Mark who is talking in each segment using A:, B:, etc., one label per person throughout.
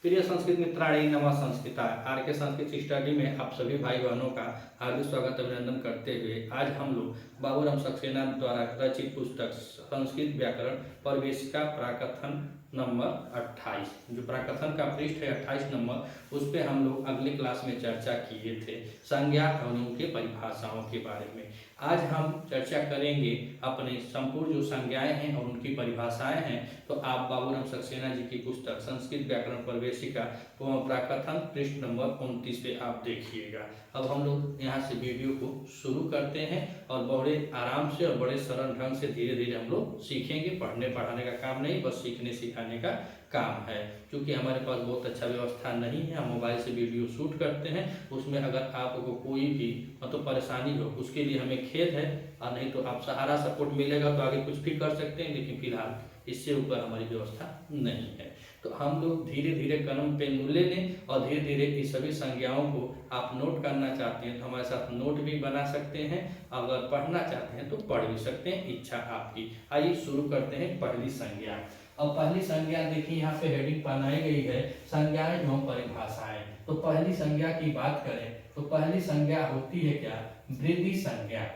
A: प्रिय संस्कृत मित्राणी नमः संस्कृता आर के संस्कृत स्टडी में आप सभी भाई बहनों का हार्दिक स्वागत अभिनंदन करते हुए आज हम लोग बाबूराम सक्सेना द्वारा रचित पुस्तक संस्कृत व्याकरण प्रवेशिका प्राकथन नंबर 28 जो प्राकथन का पृष्ठ है 28 नंबर, उस पर हम लोग अगली क्लास में चर्चा किए थे संज्ञा और उनके परिभाषाओं के बारे में। आज हम चर्चा करेंगे अपने संपूर्ण जो संज्ञाएं हैं और उनकी परिभाषाएं हैं। तो आप बाबूराम सक्सेना जी की पुस्तक संस्कृत व्याकरण प्रवेशिका प्राकथन पृष्ठ नंबर 29 पे आप देखिएगा। अब हम लोग यहाँ से वीडियो को शुरू करते हैं और बड़े आराम से और बड़े सरल ढंग से धीरे धीरे हम लोग सीखेंगे। पढ़ने पढ़ाने का काम नहीं, बस सीखने सिखाने का काम है। क्योंकि हमारे पास बहुत अच्छा व्यवस्था नहीं है, हम मोबाइल से वीडियो शूट करते हैं। उसमें अगर आपको कोई भी मतलब परेशानी हो उसके लिए हमें खेद है, और नहीं तो आप सहारा सपोर्ट मिलेगा तो आगे कुछ भी कर सकते हैं, लेकिन फिलहाल इससे ऊपर हमारी व्यवस्था नहीं है। तो हम लोग धीरे धीरे कलम पेन ले लें और धीरे धीरे इस सभी संज्ञाओं को आप नोट करना चाहते हैं तो हमारे साथ नोट भी बना सकते हैं, अगर पढ़ना चाहते हैं तो पढ़ भी सकते हैं, इच्छा आपकी। आइए शुरू करते हैं पहली संज्ञा। अब पहली संज्ञा देखिए यहाँ पे हेडिंग बनाई गई है संज्ञाएं एवं परिभाषाएं। तो पहली संज्ञा की बात करें तो पहली संज्ञा होती है क्या? वृद्धि संज्ञा।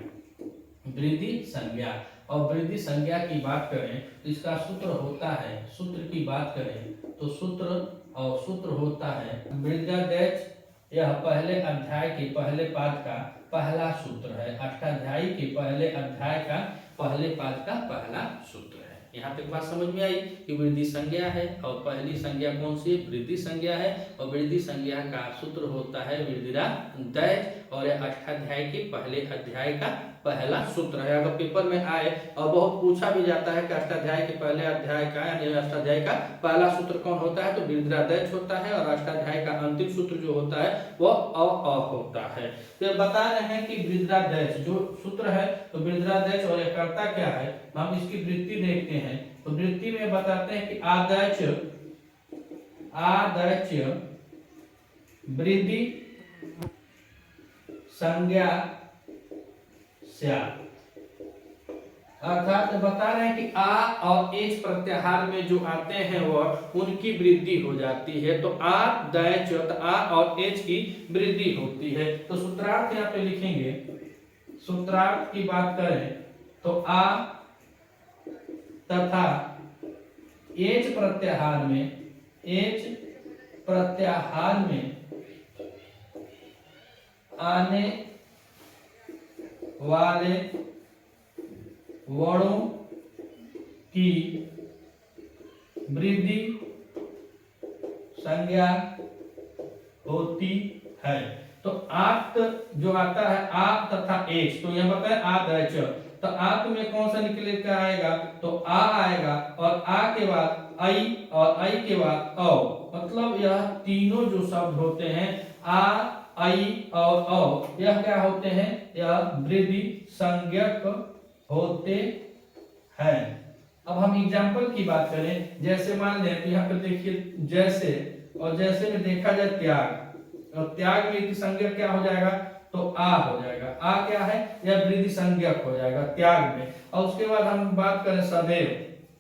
A: वृद्धि संज्ञा और वृद्धि संज्ञा की बात करें तो इसका सूत्र होता है, सूत्र की बात करें तो सूत्र होता है वृद्धादेश। यह पहले अध्याय के पहले पाद का पहला सूत्र है। अष्टाध्यायी के पहले अध्याय का पहले पाद का पहला सूत्र है। यहाँ तक बात समझ में आई कि वृद्धि संज्ञा है और पहली संज्ञा कौन सी? वृद्धि संज्ञा है। और वृद्धि संज्ञा का सूत्र होता है वृद्धिरादेश और यह अष्टाध्याय के पहले अध्याय का पहला सूत्र है। अगर पेपर में आए और बहुत पूछा भी जाता है कि अष्टाध्याय के पहले अध्याय का यानी अष्टाध्याय का पहला सूत्र कौन होता है, तो वृद्धिरादेश होता है। और अष्टाध्याय का अंतिम सूत्र जो होता है वह अ होता है। तो बता रहे हैं कि वृद्धिरादेश जो सूत्र है तो वृद्धिरादेश और यह करता क्या है, हम इसकी वृत्ति देखते हैं। तो वृत्ति में बताते हैं कि आदेश वृद्धि संज्ञा अर्थात बता रहे हैं कि आ और एच प्रत्याहार में जो आते हैं वह उनकी वृद्धि हो जाती है। तो आ दैच आ और एच की वृद्धि होती है। तो सूत्रार्थ यहाँ पे लिखेंगे। सूत्रार्थ की बात करें तो आ तथा एच प्रत्याहार में आने वाले वर्णों की वृद्धि संज्ञा होती है। तो आत जो आता है आ तथा एच, तो यह बताए आ दैच। तो आत में कौन सा निकले का आएगा, तो आ आएगा और आ के बाद आई और आई के बाद औ। मतलब यह तीनों जो शब्द होते हैं आ आई और औ, यह क्या होते हैं? यह वृद्धि संज्ञक होते हैं। अब हम एग्जाम्पल की बात करें, जैसे मान लें तो यहाँ पे देखिए जैसे, और जैसे में देखा जाए त्याग, और त्याग में संज्ञक क्या हो जाएगा, तो आ हो जाएगा। आ क्या है? यह वृद्धि संज्ञक हो जाएगा त्याग में। और उसके बाद हम बात करें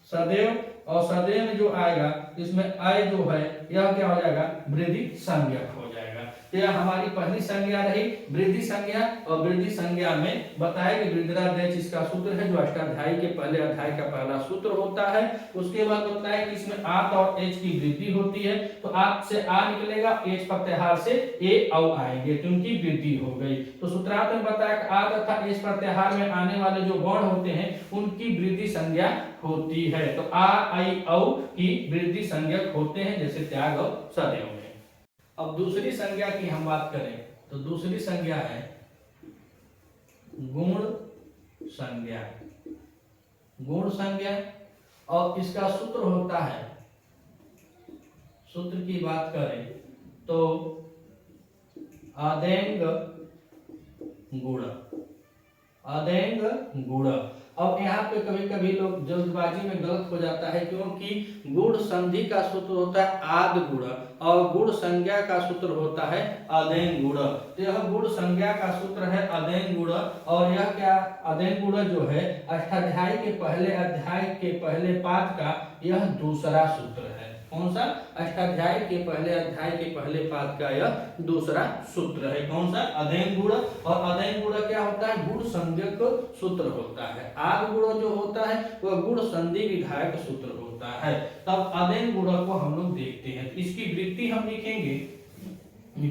A: सदैव, और सदैव में जो आएगा इसमें आय जो है यह क्या हो जाएगा? वृद्धि संज्ञक हो जाएगा। तो यह हमारी पहली संज्ञा रही वृद्धि संज्ञा। और वृद्धि संज्ञा में बताया कि वृद्धिरादेश इसका सूत्र है जो अष्टाध्यायी के पहले अध्याय का पहला सूत्र होता है। उसके बाद बताया कि इसमें आत और एच की वृद्धि होती है। तो आत से आ निकलेगा, एच प्रत्याहार से ए औ आएंगे, तो उनकी वृद्धि हो गई। तो सूत्रार्थ में बताया कि आ तथा एच प्रत्याहार में आने वाले जो वर्ण होते हैं उनकी वृद्धि संज्ञा होती है। तो आ आई औ की वृद्धि संज्ञक होते हैं, जैसे त्याग और सदैव में। अब दूसरी संज्ञा की हम बात करें तो दूसरी संज्ञा है गुण संज्ञा। गुण संज्ञा और इसका सूत्र होता है, सूत्र की बात करें तो आदेंग गुण। अब यहाँ पे कभी कभी लोग जल्दबाजी में गलत हो जाता है, क्योंकि गुण संधि का सूत्र होता है आद गुण और गुण संज्ञा का सूत्र होता है अदेन गुण। तो यह गुण संज्ञा का सूत्र है अदेन गुण, और यह क्या अदेन गुण जो है अष्टाध्यायी के पहले अध्याय के पहले पाद का यह दूसरा सूत्र है। कौन सा? अष्टाध्याय के पहले अध्याय के पहले पाद का यह दूसरा सूत्र है। कौन सा? अध्ययन गुण। और अध्ययन गुण क्या होता है? गुण संज्ञक सूत्र होता है। आग गुण जो होता है वह गुण संधि विधायक सूत्र होता है। तब अध्ययन गुण को हम लोग देखते हैं। इसकी वृत्ति हम लिखेंगे।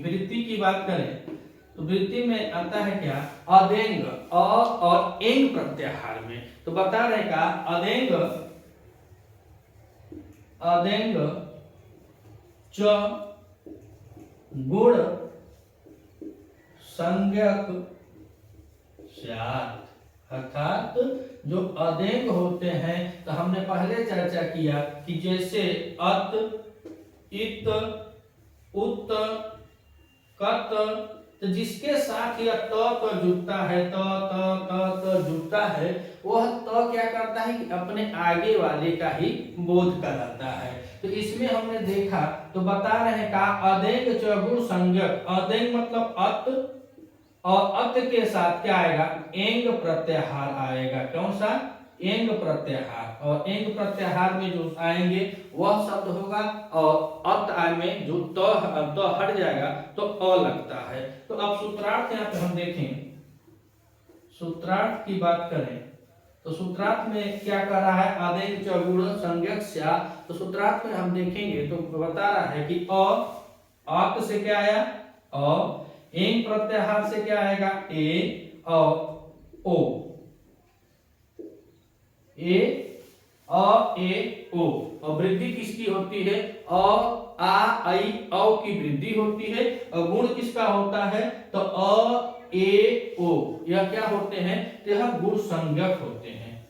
A: वृत्ति की बात करें तो वृत्ति में आता है क्या? अदेंग, अ और एंग प्रत्याहार में। तो बता रहे का अदेंग, अदेंग च गुण संज्ञक स्यात्। अर्थात जो अदेंग होते हैं तो हमने पहले चर्चा किया कि जैसे अत, इत, उत, कत, तो जिसके साथ यह त जुड़ता है, त जुड़ता है, वह त क्या करता है कि अपने आगे वाले का ही बोध कराता है। तो इसमें हमने देखा तो बता रहे हैं का अदेंग च गुण संज्ञक। अदेंग मतलब अत, और अत के साथ क्या आएगा? एंग प्रत्याहार आएगा। कौन सा? एंग प्रत्याहार। और एंग प्रत्याहार में जो आएंगे वह शब्द होगा, और अत में जो तो हट जाएगा तो अ लगता है। तो अब सूत्रार्थ यहाँ पे हम देखें। सूत्रार्थ की बात करें तो सूत्रार्थ में क्या कर रहा है? अदेंग च गुण संज्ञक स्यात्। तो सूत्रार्थ में हम देखेंगे तो बता रहा है कि अत से क्या आया? अ, एंग प्रत्याहार से क्या आएगा? ए, और ओ, ए, अ, ए, ओ। और वृद्धि किसकी होती है? अ, आ, आई, औ की वृद्धि होती है। और गुण किसका होता है? तो अ, ए, ओ, यह क्या होते हैं? तो यह गुण संज्ञक होते हैं।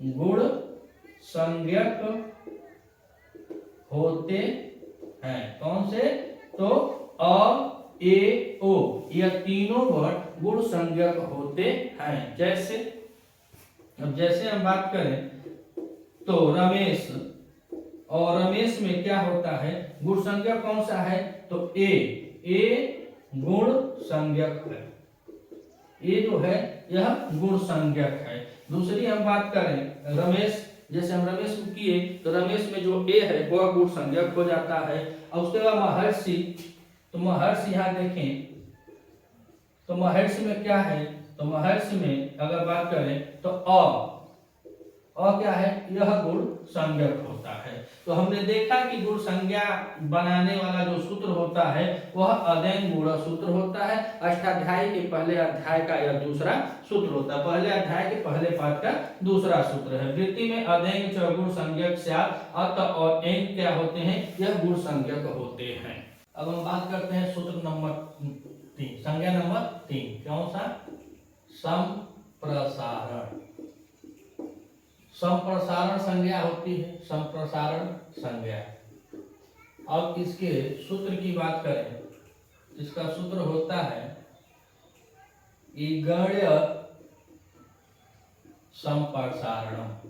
A: गुण संज्ञक होते हैं। कौन से? तो अ, ए, ओ, यह तीनों वर्ड गुण संज्ञक होते हैं। जैसे अब जैसे हम बात करें तो रमेश, और रमेश में क्या होता है? गुण संज्ञक कौन सा है? तो ए गुण संज्ञक है। ए जो है यह गुण संज्ञक है। दूसरी हम बात करें रमेश, जैसे हम रमेश को किए तो रमेश में जो ए है वह गुण संज्ञक हो जाता है। और उसके बाद महर्षि, तो महर्षि यहाँ देखें तो महर्षि में क्या है? तो महर्षि में अगर बात करें तो क्या है? यह गुण संज्ञक होता है। तो हमने देखा कि गुण संज्ञा बनाने वाला जो सूत्र होता है वह अध्ययन गुण सूत्र होता है। अष्टाध्यायी के पहले अध्याय का यह दूसरा सूत्र होता है। पहले अध्याय के पहले पाठ का दूसरा सूत्र है। वृत्ति में अध्ययन च गुण संज्ञक स्यात्। अत और एंग क्या होते हैं? यह गुण संज्ञक होते हैं। अब हम बात करते हैं सूत्र नंबर 3, संज्ञा नंबर 3। कौन सा? संप्रसारण। संप्रसारण संज्ञा होती है। संप्रसारण संज्ञा। अब इसके सूत्र की बात करें, इसका सूत्र होता है इगण्य संप्रसारणम।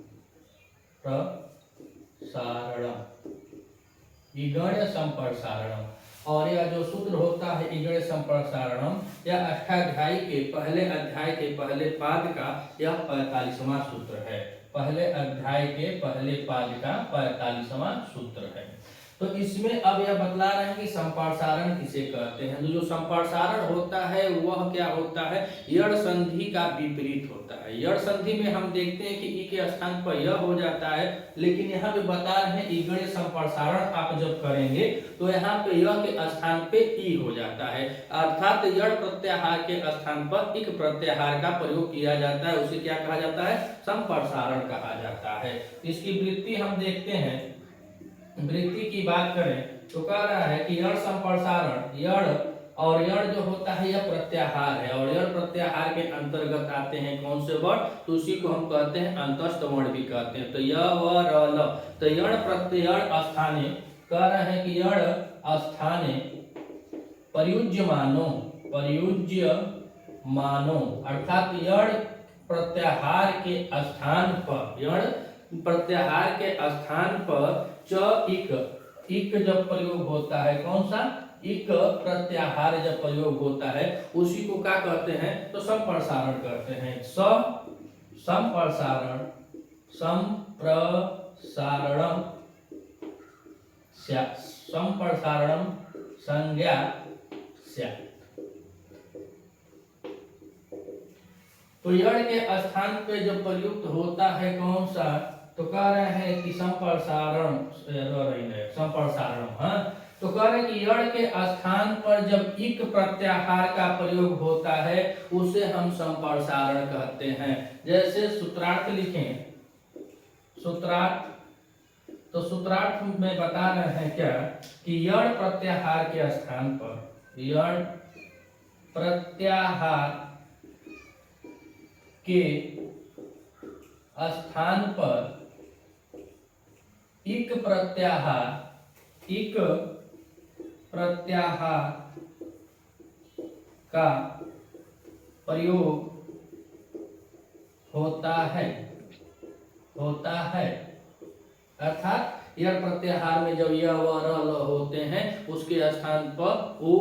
A: इगण्य संप्रसारणम। और यह जो सूत्र होता है इगण्य संप्रसारणम, यह अष्टाध्यायी के पहले अध्याय के पहले पाद का यह 45वां सूत्र है। पहले अध्याय के पहले पाद का 45वां सूत्र है। तो इसमें अब यह बतला रहे हैं कि संप्रसारण किसे कहते हैं। तो जो संप्रसारण होता है वह क्या होता है? यड़ संधि का विपरीत होता है। यड़ संधि में हम देखते हैं कि ई के स्थान पर यह हो जाता है, लेकिन यहाँ पे बता रहे हैं इगण्य संप्रसारण आप जब करेंगे तो यहाँ पे यह के स्थान पे ई हो जाता है। अर्थात यड़ प्रत्याहार के स्थान पर इक प्रत्याहार का प्रयोग किया जाता है। उसे क्या कहा जाता है? संप्रसारण कहा जाता है। इसकी वृत्ति हम देखते हैं। वृत्ति की बात करें तो कह रहा है कि यड़ संप्रसारण, यड़ और यड़ जो होता है यह प्रत्याहार है। और यड़ प्रत्याहार के अंतर्गत आते हैं कौन से वर्ण? तो उसी को हम कहते हैं अंतस्थ वर्ण भी कहते हैं। तो य व र ल, तो यड़ प्रत्यय स्थाने, कह रहे हैं कि यड़ स्थाने प्रयुज्यमानो, प्रयुज्यमानो, अर्थात यड़ प्रत्याहार के स्थान पर, यड़ प्रत्याहार के स्थान पर च इक जब प्रयोग होता है, कौन सा? इक प्रत्याहार जब प्रयोग होता है उसी को क्या कहते हैं? तो संप्रसारण कहते हैं। संप्रसारण, संप्रसारणम, स्यात्, संप्रसारणम संज्ञा स्यात्। तो यण के स्थान पे जब प्रयुक्त होता है कौन सा, तो कह रहे हैं कि संप्रसारण, संप्रसारण, हाँ, तो कह रहे हैं कि यण के स्थान पर जब इक प्रत्याहार का प्रयोग होता है उसे हम संप्रसारण कहते हैं। जैसे सूत्रार्थ लिखें, सूत्रार्थ, तो सूत्रार्थ में बता रहे हैं क्या कि यण प्रत्याहार के स्थान पर, यण प्रत्याहार के स्थान पर इक प्रत्याहार, इक प्रत्याहार का प्रयोग होता है, होता है, अर्थात यह प्रत्याहार में जब यह व र ल होते हैं उसके स्थान पर उ,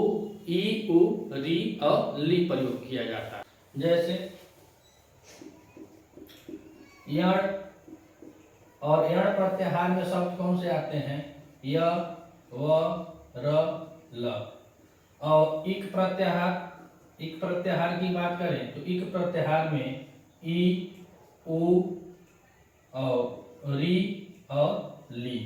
A: ई, उ, री और ली प्रयोग किया जाता है। जैसे यण और यण प्रत्याहार में शब्द कौन से आते हैं, य, व, र, ल। और इक प्रत्याहार, इक प्रत्याहार की बात करें तो इक प्रत्याहार में ई, उ और री और ली।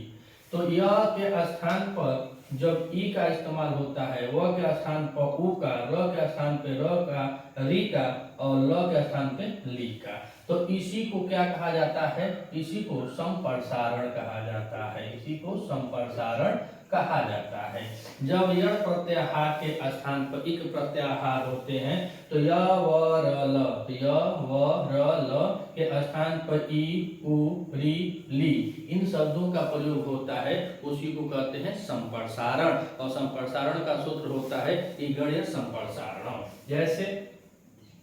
A: तो य के स्थान पर जब ई का इस्तेमाल होता है, व के स्थान पर उ का, र के स्थान पे र का, री का और ल के स्थान पे ली का, तो इसी को क्या कहा जाता है, इसी को संप्रसारण कहा जाता है, इसी को संप्रसारण कहा जाता है। जब यण प्रत्याहार के स्थान पर इक प्रत्याहार होते हैं तो य व र ल, तो य व र ल के स्थान पर ई, उ, री, ली इन शब्दों का प्रयोग होता है, उसी को कहते हैं संप्रसारण। और संप्रसारण का सूत्र होता है इगड़ीय संप्रसारण। जैसे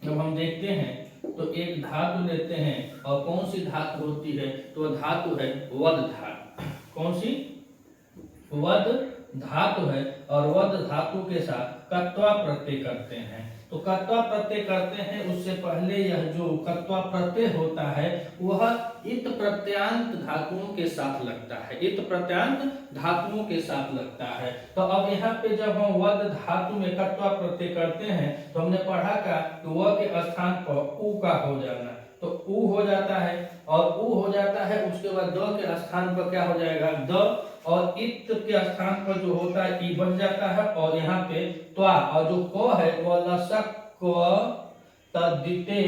A: जब हम देखते हैं तो एक धातु लेते हैं और कौन सी धातु होती है, तो धातु है वद धातु। कौन सी, वद धातु है, और वद धातु के साथ कत्वा प्रत्यय करते हैं। तो कत्वा प्रत्यय करते हैं उससे पहले यह जो कत्वा प्रत्यय होता है वह इत प्रत्यांत धातुओं के साथ लगता है, इत प्रत्यांत धातुओं के साथ लगता है। तो अब यहाँ पे जब हम वद धातु में कत्वा प्रत्यय करते हैं तो हमने पढ़ा का कि व के स्थान पर उ का हो जाना, तो उ हो जाता है, और उ हो जाता है उसके बाद द के स्थान पर क्या हो जाएगा, द, और इत के स्थान पर जो होता है ई बन जाता है, और यहाँ पे त्वा, और जो क है वह लसक क तद्धिते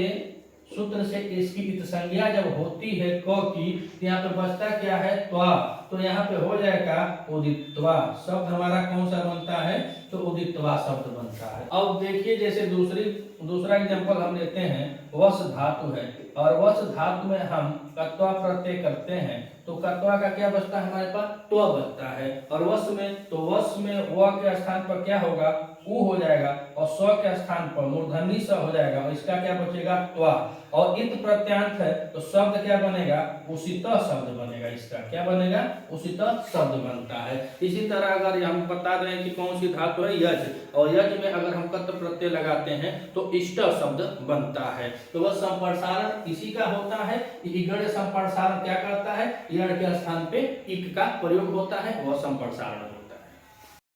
A: सूत्र से इसकी इत संज्ञा जब होती है क की, तो यहाँ पे बचता क्या है, त्वा, तो यहाँ पे हो जाएगा उदित्वा। शब्द हमारा कौन सा बनता है, तो उदित्वा शब्द बनता है। अब देखिए जैसे दूसरा एग्जांपल हम लेते हैं, वस धातु है और वस धातु में हम कत्वा प्रत्यय करते हैं, तो कत्वा का क्या बचता है हमारे पास, त्व बचता है, और वस में, तो वस में व के स्थान पर क्या होगा, उ हो जाएगा, और स्व के स्थान पर मूर्धन्य स हो जाएगा, और इसका क्या बचेगा, त्वा। और इत प्रत्यांत है तो शब्द क्या बनेगा, उसित शब्द बनेगा, इसका क्या बनेगा, उसित शब्द बनता है। इसी तरह अगर हम बता दें कि कौन सी धातु है, यज, और यज में अगर हम कत प्रत्यय लगाते हैं तो इष्ट शब्द बनता है। तो वह संप्रसारण इसी का होता है। इगड़ संप्रसारण क्या करता है, यण के स्थान पे इक का प्रयोग होता है, वह संप्रसारण होता है।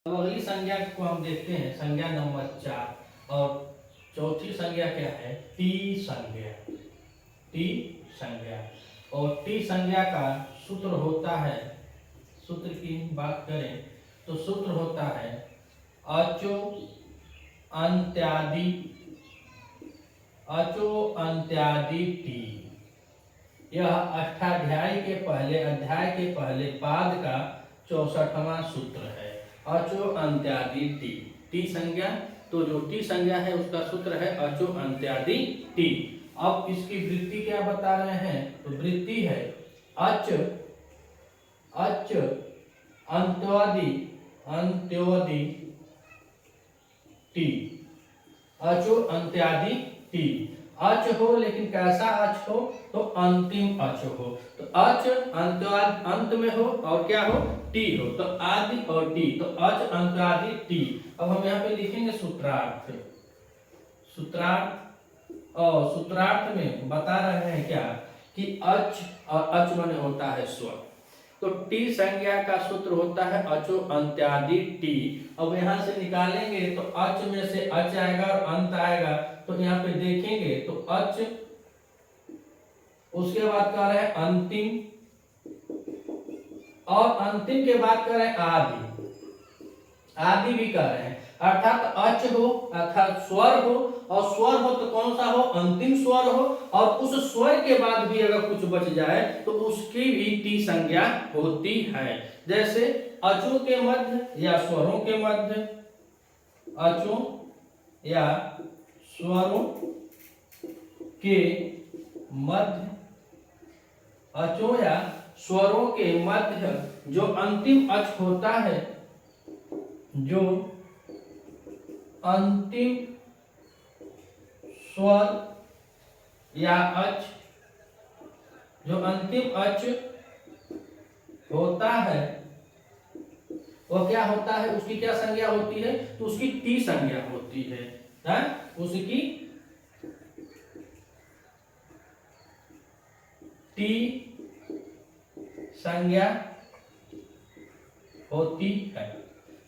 A: अब अगली संज्ञा को हम देखते हैं, संज्ञा नंबर 4, और चौथी संज्ञा क्या है, टी संज्ञा, टी संज्ञा। और टी संज्ञा का सूत्र होता है, सूत्र की बात करें तो सूत्र होता है अचो अंत्यादि, अचो अंत्यादि टी। यह अष्टाध्याय के पहले, अध्याय के पहले पाद का 64वां सूत्र है, अचो अंत्यादि टी। टी संज्ञा, तो जो टी संज्ञा है उसका सूत्र है अचो अंत्यादि टी। अब इसकी वृत्ति क्या बता रहे हैं, तो वृत्ति है अच, अच अंत्यादि, अंत्योदि टी, अचो अंत्यादि टी। अच हो लेकिन कैसा अच हो, तो अंतिम अच हो, तो अच अंत में हो और क्या हो, टी हो, तो आदि और टी, तो अच अंत्यादि टी। अब हम यहाँ पे लिखेंगे सूत्रार्थ, सूत्रार्थ, और सूत्रार्थ में बता रहे हैं क्या कि अच, और अच माने होता है स्वर, तो टी संज्ञा का सूत्र होता है अचो अंत्यादि टी। अब यहाँ से निकालेंगे तो अच में से अच आएगा और अंत आएगा, तो यहाँ पे देखेंगे तो अच, उसके बाद कह रहे हैं अंतिम, और अंतिम के बाद कह रहे हैं आदि, आदि भी कह रहे हैं। अर्थात अच हो अर्थात स्वर हो, और स्वर हो तो कौन सा हो, अंतिम स्वर हो, और उस स्वर के बाद भी अगर कुछ बच जाए तो उसकी भी टी संज्ञा होती है। जैसे अचों के मध्य या स्वरों के मध्य, अचों या स्वरों के मध्य, अचों या स्वरों के मध्य जो अंतिम अच होता है, जो अंतिम स्वर या अच, जो अंतिम अच होता है वो क्या होता है, उसकी क्या संज्ञा होती है, तो उसकी टी संज्ञा होती है, उसकी टी संज्ञा होती है।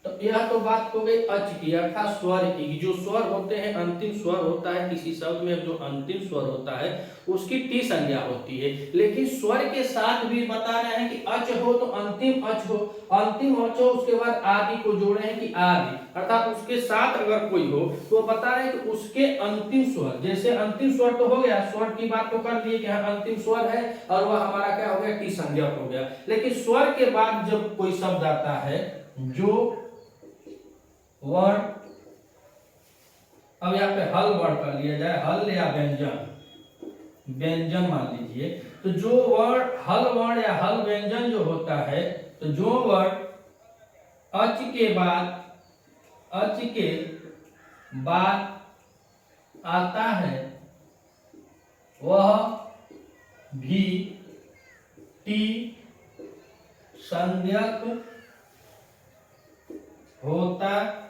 A: तो यह तो बात हो गई अच की अर्थात स्वर की। जो स्वर होते हैं, अंतिम स्वर होता है किसी शब्द में, जो अंतिम स्वर होता है उसकी टी संज्ञा होती है। लेकिन स्वर के साथ भी बता रहे हैं कि अच हो तो अंतिम अच हो, अंतिम अच हो, उसके बाद आदि को जोड़े हैं कि आदि, अर्थात उसके साथ अगर कोई हो तो बता रहे हैं कि उसके अंतिम स्वर, जैसे अंतिम स्वर तो हो गया, स्वर की बात तो कर दिए कि अंतिम स्वर है और वह हमारा क्या हो गया, टी संज्ञा हो गया। लेकिन स्वर के बाद जब कोई शब्द आता है जो वर्ण, अब यहाँ पे हल वर्ण कर लिया जाए, हल या व्यंजन, व्यंजन मान लीजिए, तो जो वर्ण हल वर्ण या हल व्यंजन जो होता है, तो जो वर्ण अच के बाद आता है वह भी टी संज्ञक होता है।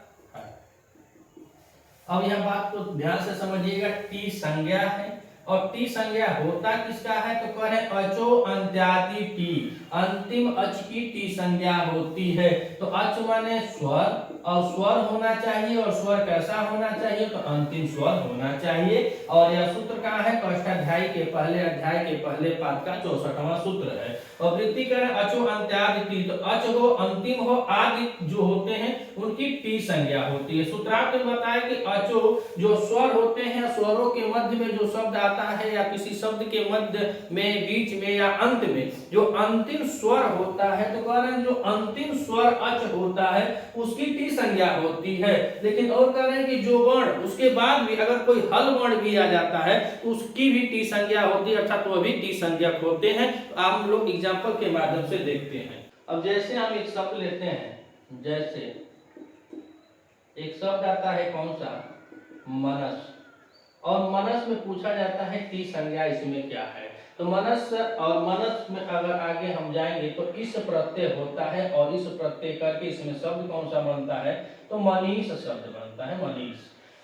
A: अब यह बात को ध्यान से समझिएगा, टी संज्ञा है और टी संज्ञा होता किसका है, तो कह रहे अचो अंत्यादि टी, अंतिम अच की टी संज्ञा होती है। तो अच माने स्वर, और स्वर होना चाहिए, और स्वर कैसा होना चाहिए, तो अंतिम स्वर होना चाहिए। और यह सूत्र कहाँ है, तो अष्टाध्यायी के पहले अध्याय के पहले पाद का 64वां सूत्र है। और वृत्ति करें अचो अंत्यादि टी, तो अच हो अंतिम हो आदि जो होते हैं उनकी टी संज्ञा होती है। सूत्रार्थ में बताया कि अचो जो स्वर होते हैं, स्वरों के मध्य में जो शब्द आता है या किसी शब्द के मध्य में, बीच में या अंत में जो अंतिम स्वर होता है, तो कह रहे हैं जो अंतिम स्वर अच होता है उसकी टी संज्ञा होती है। लेकिन और कह रहे हैं कि जो वर्ण उसके बाद भी अगर कोई हल वर्ण भी आ जाता है तो उसकी भी टी संज्ञा होती है, अर्थात वह भी टी संज्ञक होते हैं। आप हम लोग एग्जाम्पल के माध्यम से देखते हैं। अब जैसे हम एक शब्द लेते हैं, जैसे एक शब्द आता है कौन सा, मनस, और मनस में पूछा जाता है टी संज्ञा इसमें क्या है, तो मनस, और मनस में अगर आगे हम जाएंगे तो इस प्रत्यय होता है, और इस प्रत्यय करके इसमें शब्द कौन सा बनता है, तो मनीष शब्द बनता है, मनीष।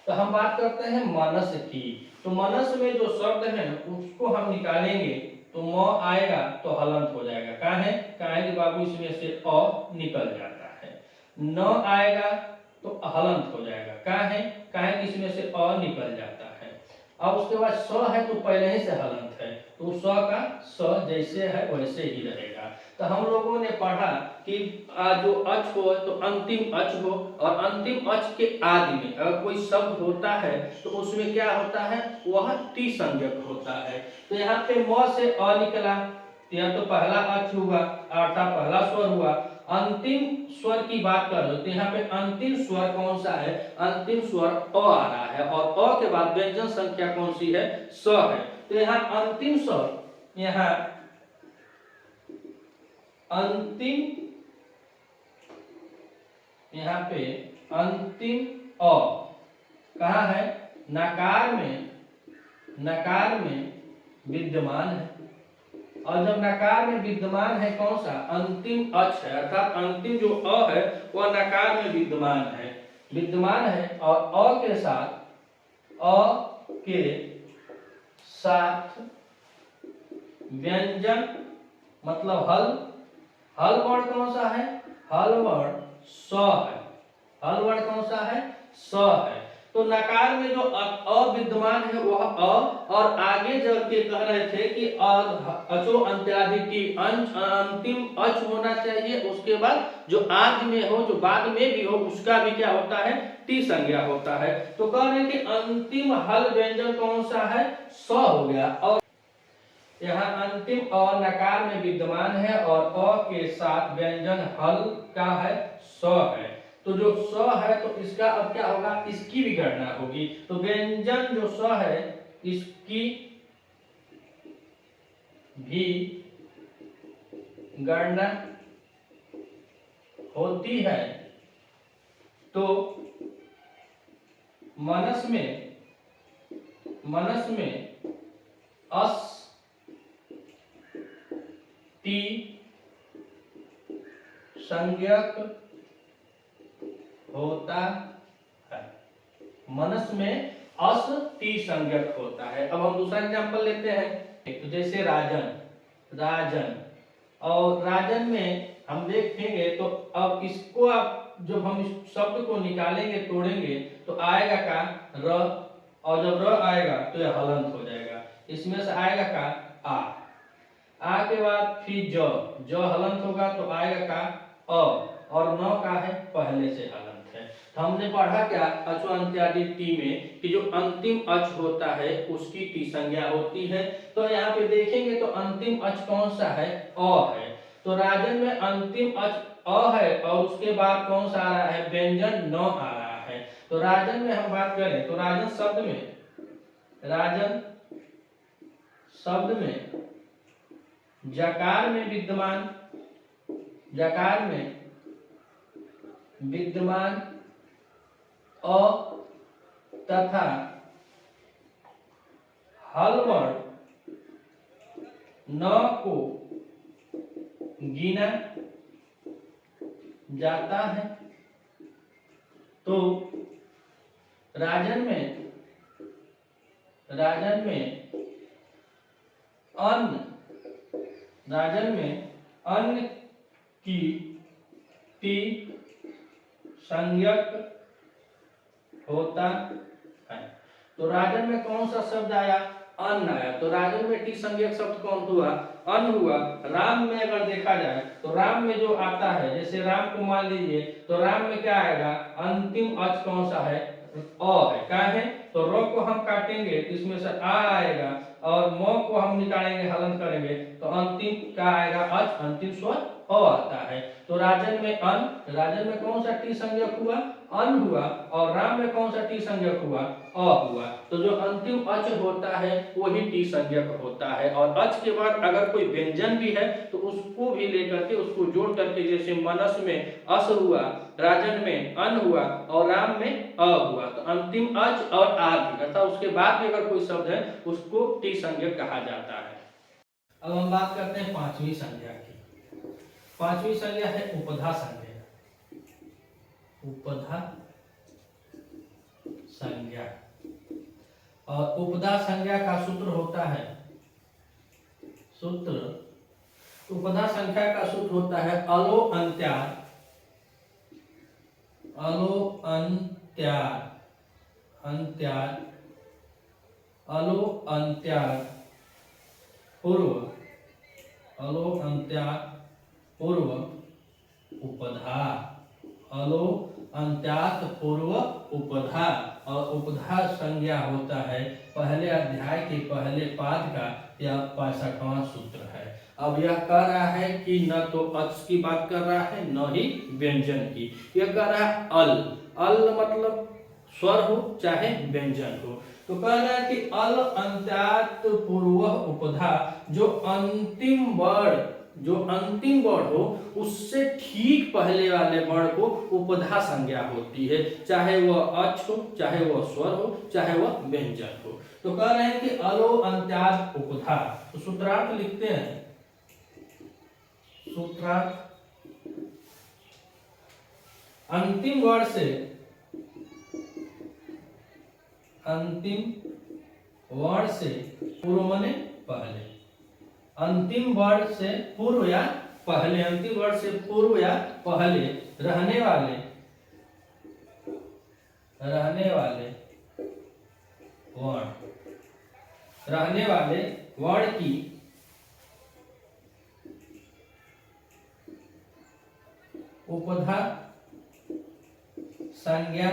A: तो हम बात करते हैं मनस की, तो मनस में जो शब्द है उसको हम निकालेंगे तो म आएगा तो हलंत हो जाएगा, काहे कि बाबू इसमें से अ निकल जाता है, न आएगा तो हलंत हो जाएगा, काहे कि इसमें से अ निकल जाता है। अब उसके बाद स है तो पहले ही से हलंत है, तो स का स जैसे है वैसे ही रहेगा। तो हम लोगों ने पढ़ा कि जो अच हो तो अंतिम अच हो, और अंतिम अच के आदि में अगर कोई शब्द होता है तो उसमें क्या होता है, वह टी संज्ञक होता है। तो यहाँ पे म से अ निकला, यह तो पहला अच हुआ अर्थात पहला स्वर हुआ। अंतिम स्वर की बात कर रहे हो तो यहाँ पे अंतिम स्वर कौन सा है, अंतिम स्वर अ आ रहा है, और अ के बाद व्यंजन संख्या कौन सी है, स है। तो यहाँ अंतिम स्वर, यहाँ अंतिम, यहाँ पे अंतिम अ कहाँ है, नकार में, नकार में विद्यमान है, और जब नकार में विद्यमान है कौन सा, अंतिम अच है, अर्थात अंतिम जो अ है वह नकार में विद्यमान है, और अ के साथ व्यंजन मतलब हल, हल वर्ण कौन सा है? हल वर्ण स है। हल वर्ण कौन सा है? स है। तो नकार में जो अ विद्यमान है वह अ, और आगे जब के कह रहे थे कि अचो अंत्यादि टी, अंतिम अच होना चाहिए, उसके बाद जो आदि में हो, जो बाद में भी हो, उसका भी क्या होता है? टी संज्ञा होता है। तो कह रहे हैं कि अंतिम हल व्यंजन कौन सा है? स हो गया। और यहाँ अंतिम अ नकार में विद्यमान है और अ के साथ व्यंजन हल का है? स है। तो जो स है तो इसका अब क्या होगा? इसकी भी गणना होगी। तो व्यंजन जो स है इसकी भी गणना होती है। तो मनस में अस टी संज्ञक होता है। मनस में अस टी संज्ञक होता है। अब हम दूसरा एग्जांपल लेते हैं। तो जैसे राजन, राजन, और राजन में हम देखेंगे तो अब इसको आप जब हम इस शब्द को निकालेंगे, तोड़ेंगे, तो आएगा का? र, और जब र आएगा तो यह हलंत हो जाएगा। इसमें से आएगा का? आ के बाद फिर ज हलंत होगा तो आएगा का? अ, और न का है? पहले से हलंत है। तो हमने पढ़ा क्या अचो अंत्यादि टी में कि जो अंतिम अच होता है उसकी टी संज्ञा होती है। तो यहाँ पे देखेंगे तो अंतिम अच कौन सा है? अ है। तो राजन में अंतिम अच अ है और उसके बाद कौन सा आ रहा है? व्यंजन न आ रहा है। तो राजन में हम बात करें तो राजन शब्द में जकार में विद्यमान अ तथा हल वर्ण न को गिना जाता है। तो राजन में अन्न की टी संज्ञक होता है। तो राजन में कौन सा शब्द आया? अन्न आया। तो राजन में टी संज्ञक शब्द कौन हुआ? अन्न हुआ। राम में अगर देखा जाए तो राम में जो आता है, जैसे राम को मान लीजिए, तो राम में क्या आएगा? अंतिम अच कौन सा है? अ है। क्या है? तो र को हम काटेंगे तो इसमें से आ आएगा, और म को हम निकालेंगे, हलन करेंगे, तो अंतिम क्या आएगा? अच, अंतिम स्वर अ आता है। तो राजन में कौन सा टी संज्ञक हुआ? अन हुआ। और राम में कौन सा टी संज्ञक हुआ? अ हुआ। तो जो अंतिम अच होता है वही टी संज्ञक होता है। और अच के बाद अगर कोई व्यंजन भी है तो उसको भी लेकर के, उसको जोड़ करके, जैसे मनस में अस हुआ, राजन में अन हुआ और राम में अ हुआ, तो अंतिम अच और आ भी, अर्थात उसके बाद भी अगर कोई शब्द है उसको टी संज्ञक कहा जाता है। अब हम बात करते हैं पांचवी संज्ञा की। पांचवी संज्ञा है उपधा संज्ञा। उपधा संज्ञा। और उपधा संज्ञा का सूत्र होता है, उपधा संख्या का सूत्र होता है अलो अंत्यार पूर्व उपधा। अलो अंत्यात पूर्व उपधा। और उपधा संज्ञा होता है पहले अध्याय के पहले पाद का यह 65वां सूत्र है। अब यह कह रहा है कि न तो अच की बात कर रहा है न ही व्यंजन की। यह कह रहा है अल मतलब स्वर हो चाहे व्यंजन हो। तो कह रहा है कि अल अंत्यात पूर्व उपधा, जो अंतिम वर्ण हो उससे ठीक पहले वाले वर्ण को उपधा संज्ञा होती है, चाहे वह अच हो, चाहे वह स्वर हो, चाहे वह व्यंजन हो। तो कह रहे हैं कि अलो अंत्यात उपधा। तो सूत्रार्थ लिखते हैं। सूत्रार्थ अंतिम वर्ण से पूर्व माने पहले, अंतिम वर्ण से पूर्व या पहले, अंतिम वर्ड से पूर्व या पहले रहने वाले वर्ण की उपधा संज्ञा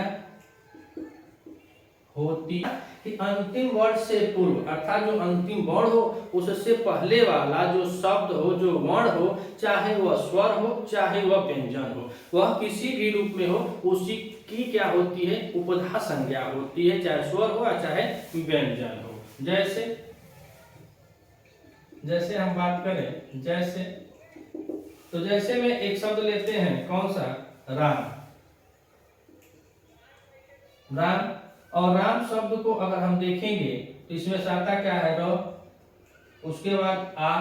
A: होती है। कि अंतिम वर्ण से पूर्व अर्थात जो अंतिम वर्ण हो उससे पहले वाला जो शब्द हो, जो वर्ण हो, चाहे वह स्वर हो चाहे वह व्यंजन हो, वह किसी भी रूप में हो, उसी की क्या होती है, उपधा संज्ञा होती है, चाहे स्वर हो या चाहे व्यंजन हो। जैसे हम बात करें, जैसे में एक शब्द लेते हैं, कौन सा, राम। और राम शब्द को अगर हम देखेंगे तो इसमें से आता क्या है, र, उसके बाद आ,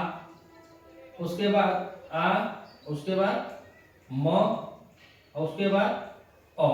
A: उसके बाद म, और उसके बाद अ।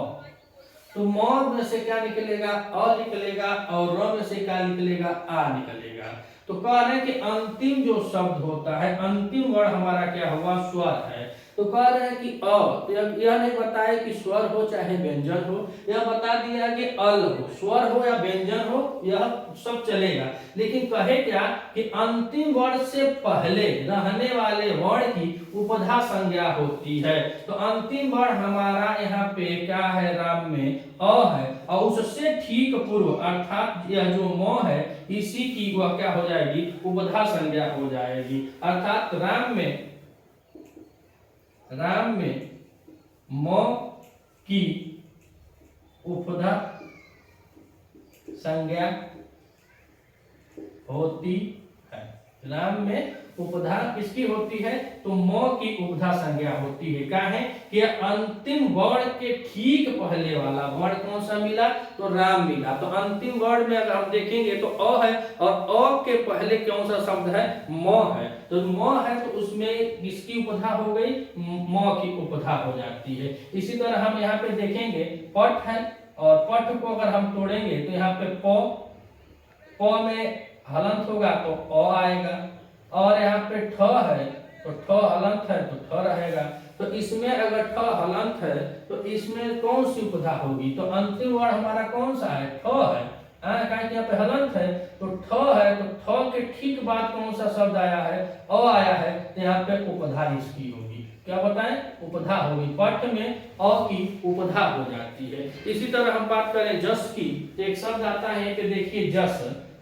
A: तो म में से क्या निकलेगा, अ निकलेगा, और र में से क्या निकलेगा, आ निकलेगा। तो कह रहे हैं कि अंतिम जो शब्द होता है, अंतिम वर्ण हमारा क्या हुआ, स्वर है। तो कह रहे हैं कि अ, तो यह नहीं बताया कि स्वर हो चाहे व्यंजन हो, यह बता दिया कि अल हो, स्वर हो या व्यंजन हो, यह सब चलेगा। लेकिन कहे क्या कि अंतिम वर्ण से पहले रहने वाले वर्ण की उपधा संज्ञा होती है। तो अंतिम वर्ण हमारा यहाँ पे क्या है, राम में अ है, और उससे ठीक पूर्व अर्थात यह जो म है, इसी की वह क्या हो जाएगी, उपधा संज्ञा हो जाएगी। अर्थात राम में म की उपधा संज्ञा होती है। राम में उपधा किसकी होती है, तो म की उपधा संज्ञा होती है। क्या है कि अंतिम वर्ण के ठीक पहले वाला वर्ण कौन सा मिला, तो राम मिला। तो अंतिम वर्ण में अगर हम देखेंगे तो अ है, और अ के पहले कौन सा शब्द है, म है। तो म है तो उसमें किसकी उपधा हो गई, म की उपधा हो जाती है। इसी तरह हम यहाँ पे देखेंगे पट है, और पट को अगर हम तोड़ेंगे तो यहाँ पे प में हलंत होगा तो अ आएगा, और यहाँ पे ठ है तो ठ हलंत है तो ठ रहेगा। तो इसमें अगर ठ हलंत है तो इसमें कौन सी उपधा होगी, तो अंतिम वर्ण हमारा कौन सा है, ठ है। कहा कि यहाँ पे हलंत है तो ठ है, तो ठ के ठीक बाद कौन सा शब्द आया है, अ आया है, तो यहाँ पे उपधा इसकी होगी। क्या बताएं, उपधा होगी। पट में अ की उपधा हो जाती है। इसी तरह हम बात करें जस की, तो एक शब्द आता है कि देखिए जस,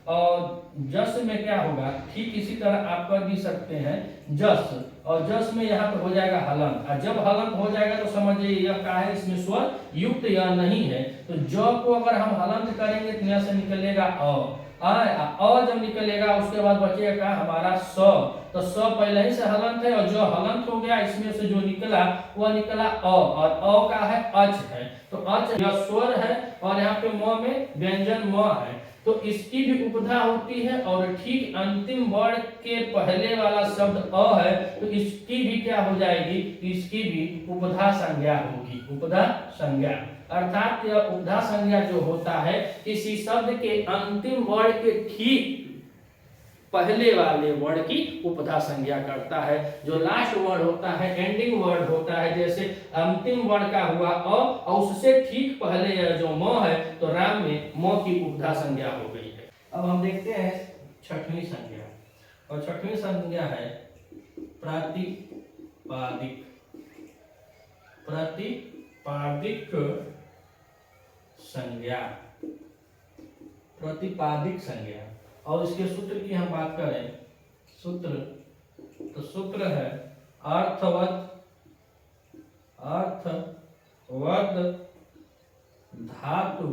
A: और जस में क्या होगा, ठीक इसी तरह आप कर भी सकते हैं जस, और जस में यहाँ पे हो जाएगा हलंत। और जब हलंत हो जाएगा तो समझिए यह क्या है, इसमें स्वर युक्त या नहीं है। तो ज को अगर हम हलंत करेंगे तो यहाँ से निकलेगा अ जब निकलेगा उसके बाद बचेगा क्या हमारा स। तो स पहले ही से हलंत है, और जो हलंत हो गया इसमें से जो निकला वह निकला अ, और अ का है अच है। तो अच यह स्वर है, और यहाँ पे म में व्यंजन म है, तो इसकी भी उपधा होती है। और ठीक अंतिम वर्ण के पहले वाला शब्द अ है, तो इसकी भी क्या हो जाएगी, इसकी भी उपधा संज्ञा होगी, उपधा संज्ञा। अर्थात यह उपधा संज्ञा जो होता है, किसी शब्द के अंतिम वर्ण के ठीक पहले वाले वर्ण की उपधा संज्ञा करता है। जो लास्ट वर्ड होता है, एंडिंग वर्ड होता है, जैसे अंतिम वर्ण का हुआ अ, और उससे ठीक पहले जो म है, तो राम में म की उपधा संज्ञा हो गई है। अब हम देखते हैं छठवीं संज्ञा, और छठवीं संज्ञा है प्रातिपादिक संज्ञा। प्रतिपादिक संज्ञा, और इसके सूत्र की हम बात करें, तो सूत्र है अर्थवत धातु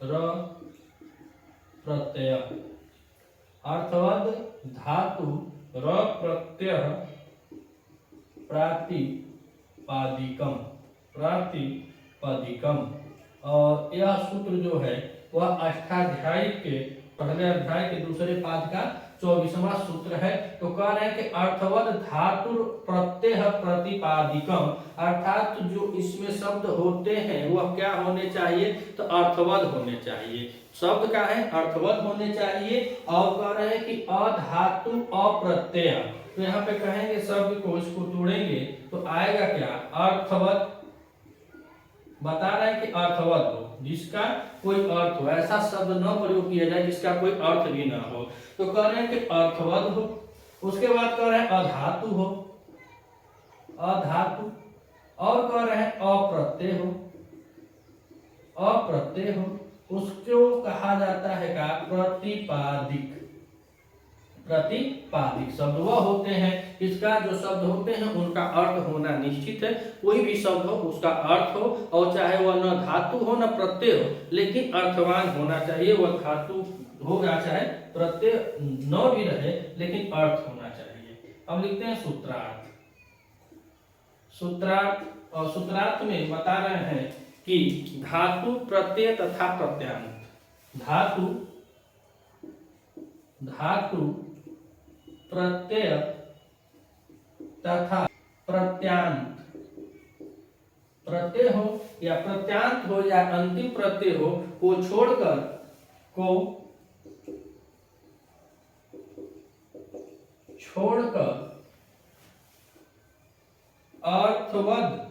A: र प्रत्यय। अर्थवत धातु र प्रत्यय प्रातिपदिकम। और यह सूत्र जो है वह अष्टाध्यायी के पहले अध्याय के दूसरे पाद का 24वां सूत्र है। तो कह रहे हैं कि अर्थवद धातु प्रत्यय प्रतिपादिकम, अर्थात जो इसमें शब्द होते हैं वह क्या होने चाहिए, तो अर्थवद होने चाहिए। शब्द क्या है, अर्थवद होने चाहिए। और कह रहे हैं कि अधातु अप्रत्यय, तो यहाँ पे कहेंगे शब्द को, इसको तोड़ेंगे तो आएगा क्या, अर्थवद। बता रहे हैं कि अर्थवद हो, जिसका कोई अर्थ हो, ऐसा शब्द न प्रयोग किया जाए जिसका कोई अर्थ भी ना हो। तो कह रहे हैं कि अर्थवद हो। उसके बाद कह रहे हैं अधातु हो, अधातु। और कह रहे हैं अप्रत्यय हो, अप्रत्यय हो। उसको कहा जाता है का प्रतिपादिक। प्रतिपादिक शब्द वह होते हैं इसका जो शब्द होते हैं उनका अर्थ होना निश्चित है। कोई भी शब्द हो उसका अर्थ हो, और चाहे वह न धातु हो न प्रत्यय हो, लेकिन अर्थवान होना चाहिए। वह धातु होगा चाहे प्रत्यय न भी रहे, लेकिन अर्थ होना चाहिए। अब लिखते हैं सूत्रार्थ। सूत्रार्थ, और सूत्रार्थ में बता रहे हैं कि धातु प्रत्यय तथा प्रत्यांत, धातु धातु प्रत्यय तथा प्रत्यांत, प्रत्यय हो या प्रत्यांत हो या अंतिम प्रत्यय हो को छोड़कर, अर्थवद,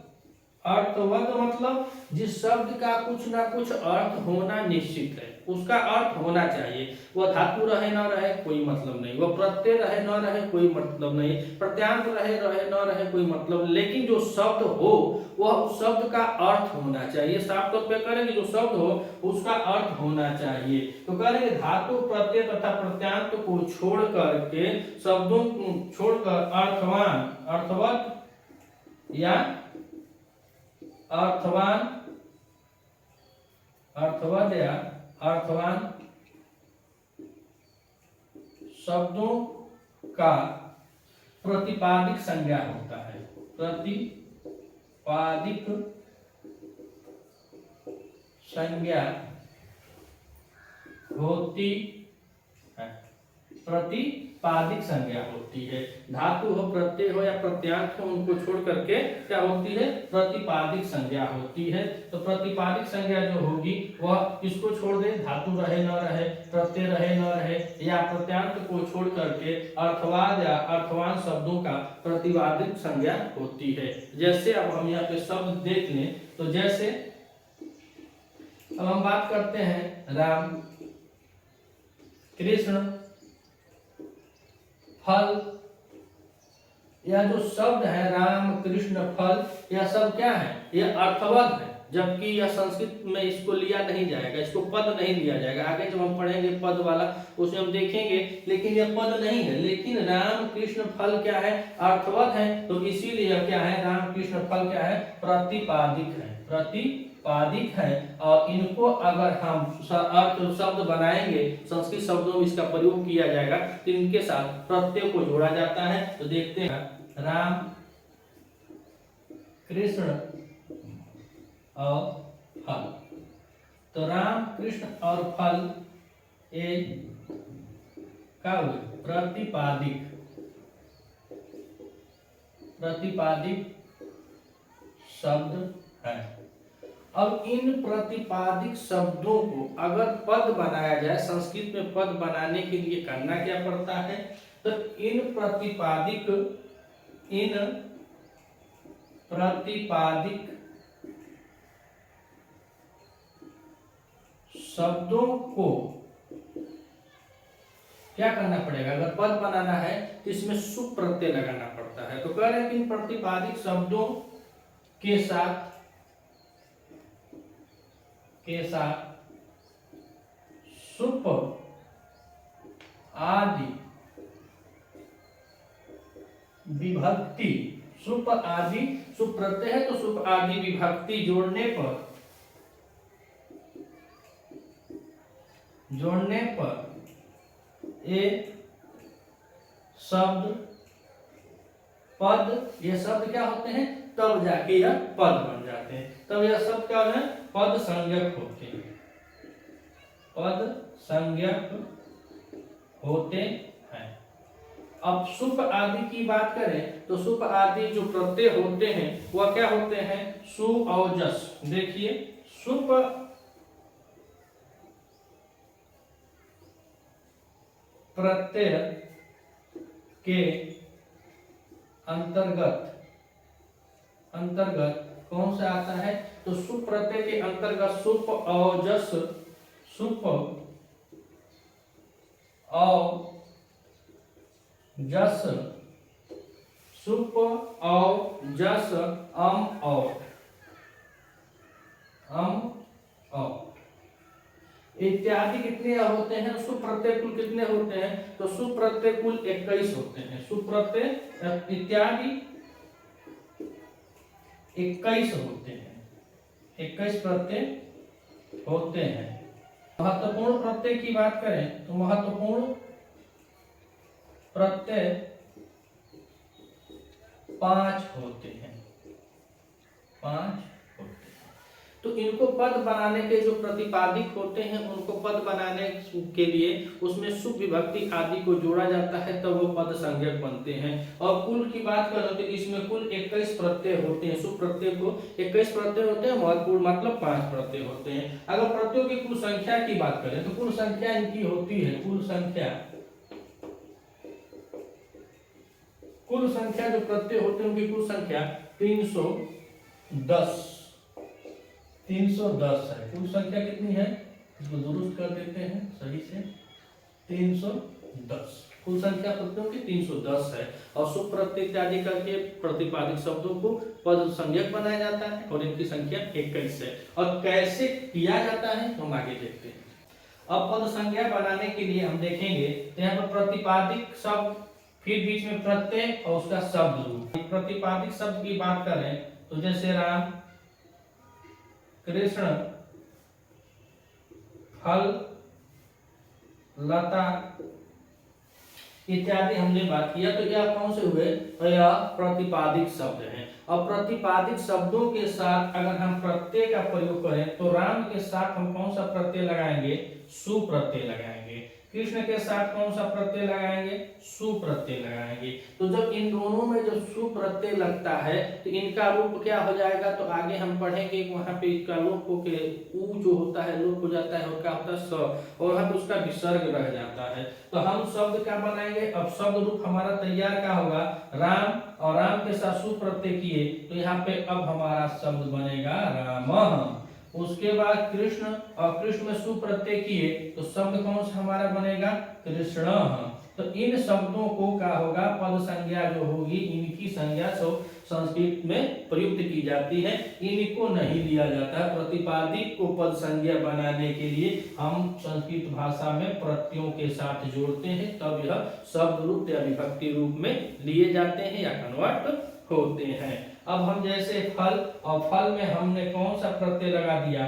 A: अर्थवद मतलब जिस शब्द का कुछ ना कुछ अर्थ होना निश्चित है, उसका अर्थ होना चाहिए। वह धातु रहे न रहे कोई मतलब नहीं, वह प्रत्यय रहे न रहे कोई मतलब नहीं, प्रत्यांत रहे न रहे कोई मतलब नहीं, लेकिन जो शब्द हो वह उस शब्द का अर्थ होना चाहिए। साफ तौर पे करेंगे जो शब्द हो उसका अर्थ होना चाहिए। तो करेंगे धातु प्रत्यय तथा प्रत्यांत को छोड़ करके, शब्दों को छोड़कर अर्थवान, अर्थवद या अर्थवान, अर्थवद या अर्थवान शब्दों का प्रतिपादिक संज्ञा होता है। प्रतिपादिक संज्ञा होती है, प्रतिपादिक संज्ञा होती है। धातु हो, प्रत्यय हो या प्रत्यांत हो, उनको छोड़ करके क्या होती है, प्रतिपादिक संज्ञा होती है। तो प्रतिपादिक संज्ञा जो होगी वह किसको छोड़ दे, धातु रहे न रहे, प्रत्यय रहे न रहे, या प्रत्यांत को छोड़ करके अर्थवाद या अर्थवान शब्दों का प्रतिपादिक संज्ञा होती है। जैसे अब हम यहाँ पे शब्द देख लें, तो जैसे अब हम बात करते हैं राम, कृष्ण, फल। यह जो शब्द है राम, कृष्ण, फल, यह सब क्या है, यह अर्थवद है। जबकि यह संस्कृत में इसको लिया नहीं जाएगा, इसको पद नहीं लिया जाएगा। आगे जब हम पढ़ेंगे पद वाला उसमें हम देखेंगे, लेकिन यह पद नहीं है। लेकिन राम, कृष्ण, फल क्या है, अर्थवद है। तो इसीलिए यह क्या है, राम, कृष्ण, फल क्या है, प्रतिपादिक है, प्रतिपादिक है। और इनको अगर हम अर्थ शब्द बनाएंगे, संस्कृत शब्दों में इसका प्रयोग किया जाएगा, तो इनके साथ प्रत्यय को जोड़ा जाता है। तो देखते हैं राम, कृष्ण और फल। तो राम, कृष्ण और फल ये क्या हुए, प्रतिपादिक, प्रतिपादिक शब्द है। अब इन प्रतिपादिक शब्दों को अगर पद बनाया जाए, संस्कृत में पद बनाने के लिए करना क्या पड़ता है, तो इन प्रतिपादिक शब्दों को क्या करना पड़ेगा, अगर पद बनाना है तो इसमें सुप प्रत्यय लगाना पड़ता है। तो कह रहे हैं कि इन प्रतिपादिक शब्दों के साथ सुप आदि विभक्ति, सुप आदि, सुप प्रत्यय है तो सुप आदि विभक्ति जोड़ने पर ये शब्द पद, ये शब्द क्या होते हैं, तब जाके यह पद बन जाते हैं। तब यह शब्द क्या है, पद संज्ञक होते हैं, पद संज्ञक होते हैं। अब सुप आदि की बात करें तो सुप आदि जो प्रत्यय होते हैं वह क्या होते हैं, सु और जस। देखिए सुप प्रत्यय के अंतर्गत कौन सा आता है, तो सुप प्रत्यय के अंतर्गत सुप और जस, सुप और जस, सुप और जस, इत्यादि कितने होते हैं, सुप्रत्यय कुल कितने होते हैं, तो सुप्रत्यय कुल 21 होते हैं। सुप्रत्यय इत्यादि 21 होते हैं, 21 प्रत्यय होते हैं। महत्वपूर्ण प्रत्यय की बात करें तो महत्वपूर्ण प्रत्यय 5 होते हैं, 5 होते हैं। तो इनको पद बनाने के जो प्रतिपादिक होते हैं उनको पद बनाने के लिए उसमें सुप विभक्ति आदि को जोड़ा जाता है, तब वो पद संज्ञक बनते हैं। और कुल की बात करें तो इसमें कुल 21 प्रत्यय होते हैं। सुप प्रत्यय को 21 प्रत्यय होते हैं, महत्वपूर्ण मतलब 5 प्रत्यय होते हैं। अगर प्रत्ययों की कुल संख्या की बात करें तो कुल संख्या इनकी होती है, कुल संख्या जो प्रत्यय होते हैं उनकी कुल संख्या 310 है। कुल संख्या कितनी है, इसको दुरुस्त कर देते हैं सही से, 310 कुल संख्या प्रत्ययों की 310 है। और सुप प्रत्यय इत्यादि करके प्रतिपादिक शब्दों को पद संज्ञक बनाया जाता है और इनकी संख्या 21 है। और कैसे किया जाता है हम आगे देखते हैं। अब पद संज्ञा बनाने के लिए हम देखेंगे तो यहाँ पर प्रतिपादिक शब्द, फिर बीच में प्रत्यय और उसका शब्द रूप। प्रतिपादिक शब्द की बात करें तो जैसे राम, कृष्ण, फल, लता इत्यादि हमने बात किया, तो यह कौन से हुए, तो यह प्रतिपादिक शब्द हैं। अब प्रतिपादिक शब्दों के साथ अगर हम प्रत्यय का प्रयोग करें तो राम के साथ हम कौन सा प्रत्यय लगाएंगे, सु प्रत्यय लगाएंगे। कृष्ण के साथ कौन सा प्रत्यय लगाएंगे, सु प्रत्यय लगाएंगे। तो जब इन दोनों में जब सु प्रत्यय लगता है तो इनका रूप क्या हो जाएगा, तो आगे हम पढ़ेंगे वहां पे इसका लोप होके उ जो होता है लोप हो जाता है और क्या होता है स, और वहां पे उसका विसर्ग रह जाता है। तो हम शब्द क्या बनाएंगे, अब शब्द रूप हमारा तैयार क्या होगा, राम, और राम के साथ सु प्रत्यय किए तो यहाँ पे अब हमारा शब्द बनेगा राम। उसके बाद कृष्ण, और कृष्ण में सु प्रत्यय किए तो शब्द कौन सा हमारा बनेगा, कृष्ण। तो इन शब्दों को क्या होगा, पद संज्ञा जो होगी इनकी संज्ञा संस्कृत में प्रयुक्त की जाती है, इनको नहीं लिया जाता। प्रतिपादिक को पद संज्ञा बनाने के लिए हम संस्कृत भाषा में प्रत्ययों के साथ जोड़ते हैं, तब यह शब्द रूप या विभक्ति रूप में लिए जाते हैं या कन्वर्ट होते हैं। अब हम जैसे फल, और फल में हमने कौन सा प्रत्यय लगा दिया,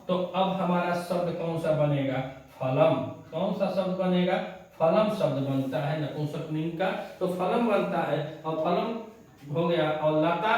A: तो अब हमारा शब्द कौन सा बनेगा, फलम। कौन सा शब्द बनेगा, फलम शब्द बनता है नपुंसक लिंग का, तो फलम बनता है। और फलम हो गया। और लता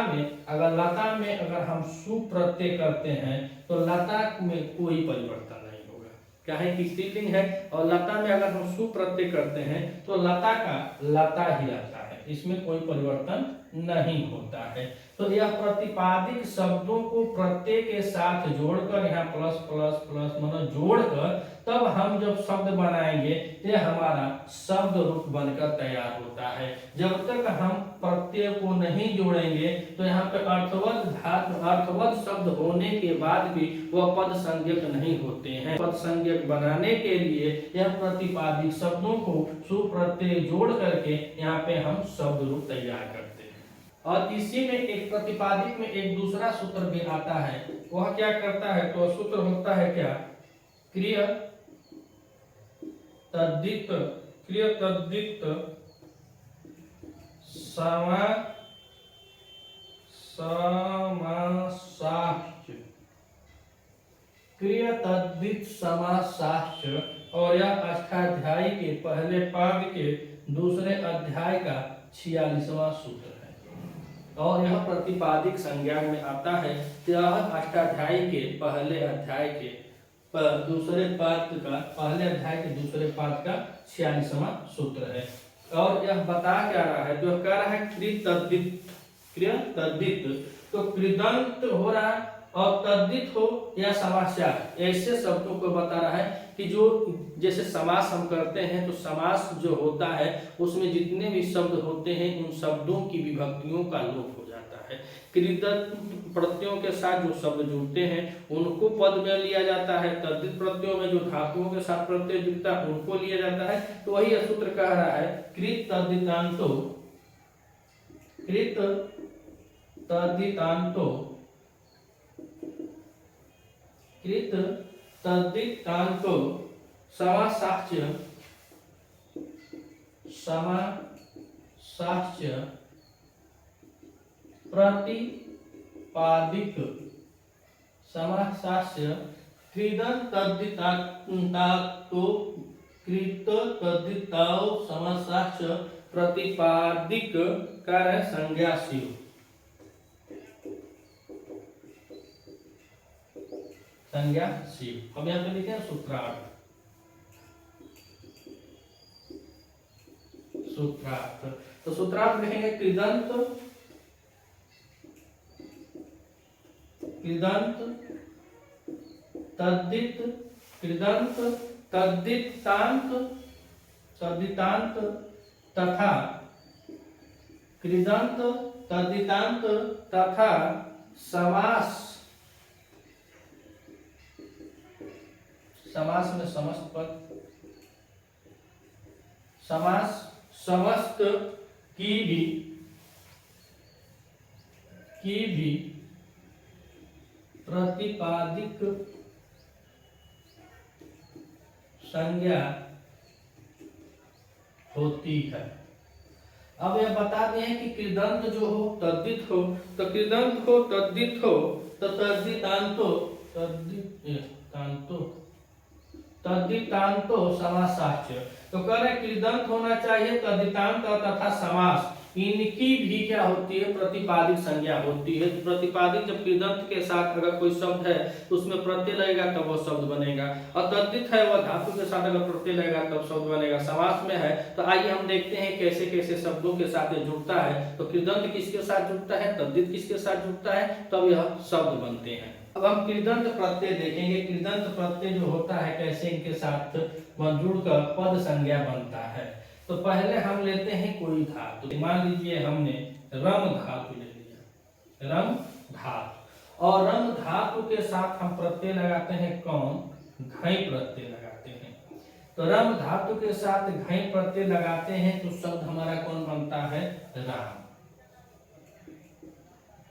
A: में अगर हम सु प्रत्यय करते हैं तो लता में कोई परिवर्तन नहीं होगा, क्या है कि स्त्रीलिंग है, और लता में अगर हम सु प्रत्यय करते हैं तो लता का लता ही रहता है, इसमें कोई परिवर्तन नहीं होता है। तो यह प्रतिपादिक शब्दों को प्रत्यय के साथ जोड़कर, यहाँ प्लस प्लस प्लस मतलब जोड़कर, तब हम जब शब्द बनाएंगे तो हमारा शब्द रूप बनकर तैयार होता है। जब तक हम प्रत्यय को नहीं जोड़ेंगे तो यहाँ पे अर्थवत शब्द होने के बाद भी वह पद संज्ञक नहीं होते हैं। पद संज्ञक बनाने के लिए यह प्रतिपादिक शब्दों को सुप्रत्यय जोड़ करके यहाँ पे हम शब्द रूप तैयार करते हैं। और इसी में एक प्रतिपादिक में एक दूसरा सूत्र भी आता है, वह क्या करता है, तो सूत्र होता है क्या, क्रिय तद्धित समासाश्च, क्रिय तद्धित समासाश्च। और यह अष्टाध्यायी के पहले पाद के दूसरे अध्याय का 46वां सूत्र है। और यह प्रतिपादिक संज्ञा में आता है। यह अष्टाध्यायी के पहले अध्याय के दूसरे पाद का, पहले अध्याय के दूसरे पाद का 46वां सूत्र है। और यह बता क्या रहा है, तो कह रहा है कृतद्धित, कृतद्धित, तो कृदंत हो रहा है और तद्धित हो या समस्या, ऐसे शब्दों को बता रहा है कि जो जैसे समास हम करते हैं तो समास जो होता है उसमें जितने भी शब्द होते हैं उन शब्दों की विभक्तियों का लोप हो जाता है। कृदंत प्रत्ययों के साथ जो शब्द जुड़ते हैं उनको पद में लिया जाता है, तद्धित प्रत्ययों में जो धातुओं के साथ प्रत्यय जुड़ता है उनको लिया जाता है। तो वही सूत्र कह रहा है कृत तद्धितांतो, कृत तद्धितांतो, कृत तद्धितांतो समासाच्य, समासाच्य प्रतिपादिक, समासाच्य कृदंत तद्धितांतो, कृत तद्धिताओ समासाच्य प्रतिपादिक कार्य संज्ञाशील, संज्ञाशील। अब यहाँ पे लिखे सूत्रार्थ, सूत्रार्थ, तो सूत्रार्थ लिखेंगे कृदंत, कृदंत तद्धित, कृदंत तद्धितांत, तद्धितांत तथा कृदंत तद्धितांत तथा समास, समास में समस्त पद, समास समस्त की भी प्रतिपादिक संज्ञा होती है। अब यह बताते हैं कि कृदंत जो हो तद्धित हो, तो कृदंत हो तद्धित हो तो तद्धितांतो, तद्धितांतो, तद्धितांतो समासाच्य, तो कह रहे कृदंत होना चाहिए, तद्धितांत तथा समास इनकी भी क्या होती है, प्रतिपादिक संज्ञा होती है। तो प्रतिपादिक जब कृदंत के साथ अगर कोई शब्द है तो उसमें प्रत्यय लगेगा तब वो शब्द बनेगा, और तद्धित है वह धातु के साथ अगर प्रत्यय लगेगा तब शब्द बनेगा। समास में है तो आइए हम देखते हैं कैसे कैसे शब्दों के साथ ये जुड़ता है। तो कृदंत किसके साथ जुड़ता है, तद्धित किसके साथ जुड़ता है, तब यह शब्द बनते हैं। अब हम कृदंत प्रत्यय देखेंगे, कृदंत प्रत्यय जो होता है कैसे इनके साथ जुड़कर पद संज्ञा बनता है। तो पहले हम लेते हैं कोई धातु, मान लीजिए हमने रम धातु ले लिया, रम धातु, और रम धातु के साथ हम प्रत्यय लगाते हैं कौन, घई प्रत्यय लगाते हैं। तो रम धातु के साथ घई प्रत्यय लगाते हैं तो शब्द हमारा कौन बनता है, राम,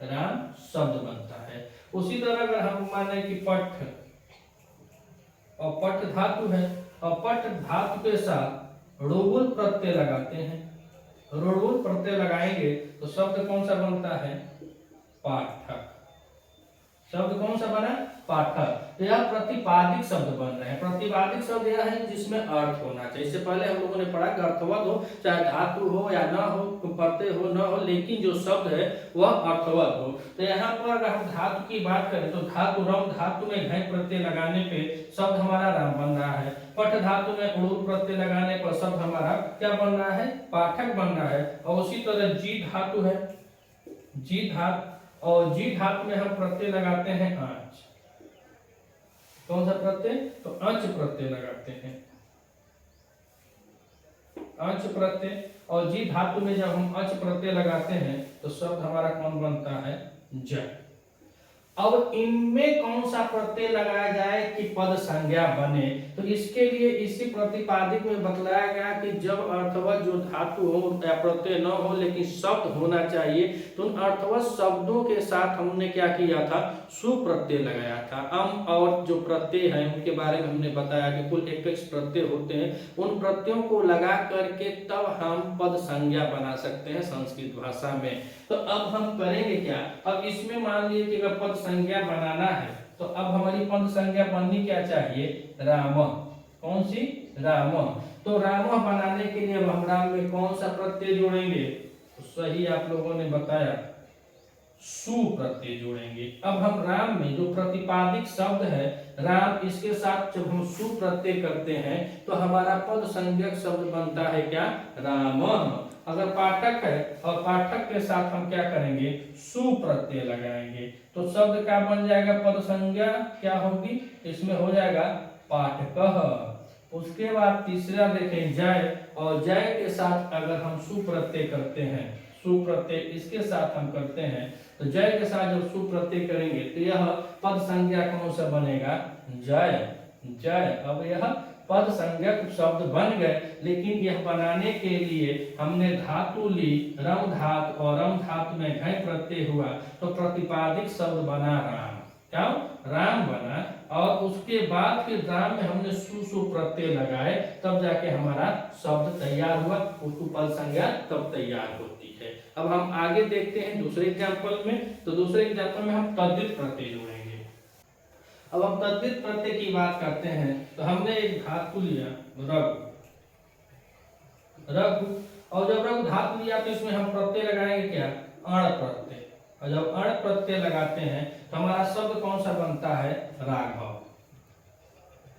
A: राम शब्द बनता है। उसी तरह अगर हम माने कि पठ, और पठ धातु है और पठ धातु के साथ ऋगुल प्रत्यय लगाते हैं, ऋगुल प्रत्यय लगाएंगे तो शब्द कौन सा बनता है, पाठक, शब्द कौन सा बना, पाठक। तो यह प्रतिपादिक शब्द बन रहे हैं। प्रतिपादिक शब्द यह है जिसमें अर्थ होना चाहिए। इससे पहले हम लोगों ने पढ़ा कि अर्थवत हो, चाहे धातु हो या न हो, प्रत्यय हो न हो, लेकिन जो शब्द है वह अर्थवत हो। तो यहाँ पर अगर हम धातु की बात करें तो धातु, रम धातु में घई प्रत्यय लगाने पे शब्द हमारा राम बन रहा है। पठ धातु में ऊर प्रत्यय लगाने पर शब्द हमारा क्या बन रहा है, पाठक बन रहा है। और उसी तरह जी धातु है, जी धातु, और जी धातु में हम प्रत्यय लगाते हैं आंच, कौन सा प्रत्यय, तो अंच प्रत्यय लगाते हैं, अंच प्रत्यय। और जी धातु में जब हम अंच प्रत्यय लगाते हैं तो शब्द हमारा कौन बनता है, ज। अब इनमें कौन सा प्रत्यय लगाया जाए कि पद संज्ञा बने, तो इसके लिए इसी प्रतिपादिक में बतलाया गया कि जब अर्थवत जो धातु हो या प्रत्यय न हो लेकिन शब्द होना चाहिए, तो उन अर्थवत शब्दों के साथ हमने क्या किया था, सुप्रत्यय लगाया था। अम और जो प्रत्यय है उनके बारे में हमने बताया कि कुल 21 प्रत्यय होते हैं, उन प्रत्ययों को लगा करके तब हम पद संज्ञा बना सकते हैं संस्कृत भाषा में। तो अब हम करेंगे क्या, अब इसमें मान लीजिए कि अगर पद संज्ञा बनाना है तो अब हमारी पद संज्ञा बननी क्या चाहिए, राम, कौन सी, राम। तो राम बनाने के लिए अब हम राम में कौन सा प्रत्यय जोड़ेंगे, तो सही आप लोगों ने बताया सु प्रत्यय जोड़ेंगे। अब हम राम में जो प्रतिपादिक शब्द है राम, इसके साथ जब हम सु प्रत्यय करते हैं तो हमारा पद संज्ञक शब्द बनता है क्या? राम। अगर पाठक है और पाठक के साथ हम क्या करेंगे? सु प्रत्यय लगाएंगे तो शब्द क्या बन जाएगा? पद संज्ञा क्या होगी? इसमें हो जाएगा पाठकः। उसके बाद तीसरा देखें जय, और जय के साथ अगर हम सु प्रत्यय करते हैं, सु प्रत्यय इसके साथ हम करते हैं तो जय के साथ जब सु प्रत्यय करेंगे तो यह पद संज्ञा कौन सा बनेगा? जय। जय। अब यह पद संज्ञक शब्द बन गए, लेकिन यह बनाने के लिए हमने धातु ली रम धातु, और रम धातु में घय प्रत्यय हुआ तो प्रतिपादिक शब्द बना राम। क्या? राम बना। और उसके बाद फिर राम में हमने सु प्रत्यय लगाए, तब जाके हमारा शब्द तैयार हुआ, उसको पद संज्ञा तब तैयार होती है। अब हम आगे देखते हैं दूसरे एग्जाम्पल में। तो दूसरे एग्जाम्पल में हम तद्धित प्रत्यय जोड़ेंगे। अब हम तद्धित प्रत्यय की बात करते हैं तो हमने एक धातु लिया रघु, रघु, और जब रघु धातु लिया तो इसमें हम प्रत्यय लगाएंगे क्या? अण प्रत्यय। और जब अण प्रत्यय लगाते हैं तो हमारा शब्द कौन सा बनता है? राघव।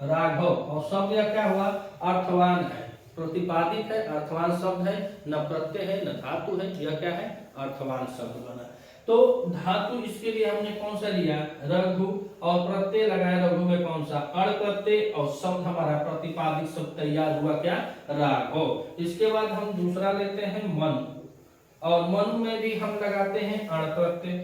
A: राघव। और शब्द यह क्या हुआ? अर्थवान है, प्रतिपादिक है, अर्थवान शब्द है, न प्रत्यय है न धातु है, यह क्या है? अर्थवान शब्द बना। तो धातु इसके लिए हमने कौन सा लिया? रघु, और प्रत्यय लगाया रघु में कौन सा? अण प्रत्यय, और शब्द हमारा प्रतिपादिक शब्द तैयार हुआ क्या? राघव। इसके बाद हम दूसरा लेते हैं मन, और मन में भी हम लगाते हैं अण प्रत्यय।